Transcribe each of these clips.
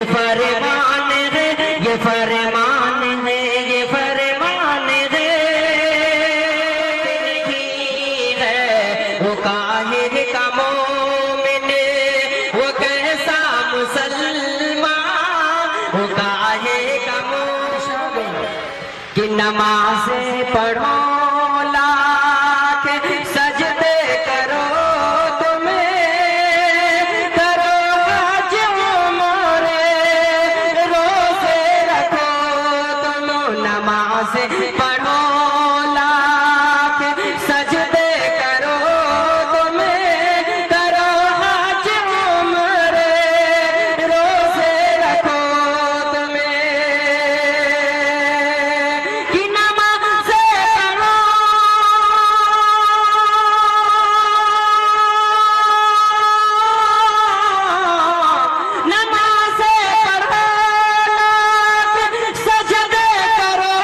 فرمان ہے یہ فرمان ہے یہ فرمان ہے وہ قاہر کا مومن وہ کیسا مسلمان وہ قاہر کا مومن کہ نمازیں پڑھو لاکھ سجدے کرو پڑھو لاکھ سجدے کرو تمہیں کرو حج عمر روزے رکھو تمہیں کہ نمازیں پڑھو نمازیں پڑھو سجدے کرو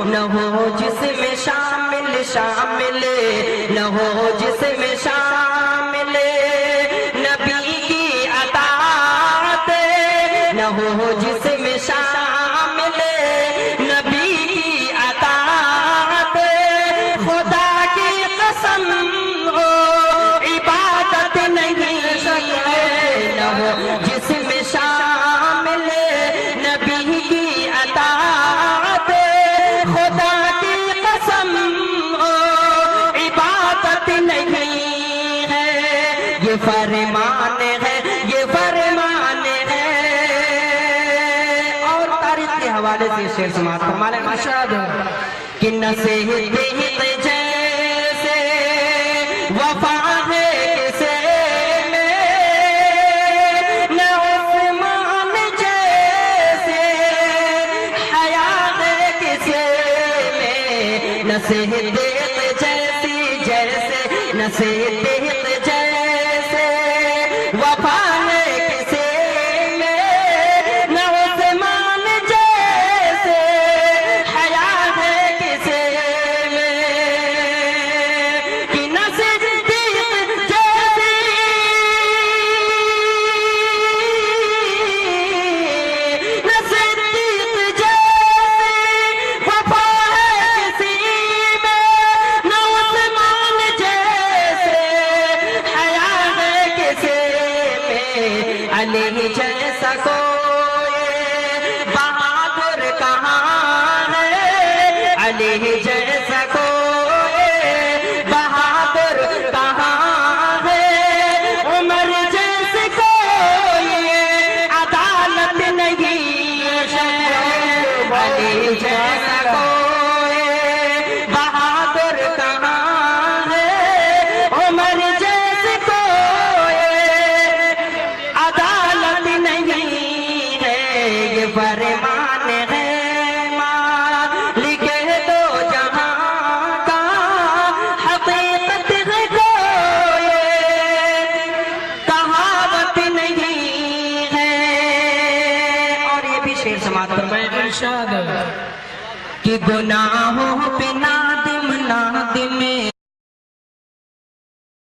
نہ ہو جس میں شامل نہ ہو جس میں شامل نبی کی اطاعت نہ ہو جس میں شامل نبی کی اطاعت خدا کی قسم ہو عبادت نہیں ہے نہ ہو جس میں شامل نبی کی اطاعت خدا کی قسم ہو عبادت نہیں ہے یہ فرمان ہے یہ فرمان ہے اور تاریخ کے حوالے سے شعر سماعت فرمانے مشاہد کہ نصیحت جیسے وفا ہے کسے میں نہ عثمان جیسے حیا ہے کسے نصیحت جیسی جیسے نصیحت جیسے وفا ہے کسے میں نہ عثمان جیسے حیا ہے کسے میں کہ نصیحت جیسی نصیحت جیسی وفا علی جیسا کوئی بہادر کہاں ہے علی جیسا کوئی بہادر کہاں ہے عمر جیسے کوئی عدالت نہیں ہے علی جیسا کوئی بہادر کہاں ہے عمر جیسے کوئی عدالت نہیں ہے یہ فرمان ہے مالک دو جہاں کا حقیقت ہے کوئی کہاوت نہیں ہے اور یہ بھی شعر سماعت فرمائے ارشاد کہ گناہوں پہ نادم نہ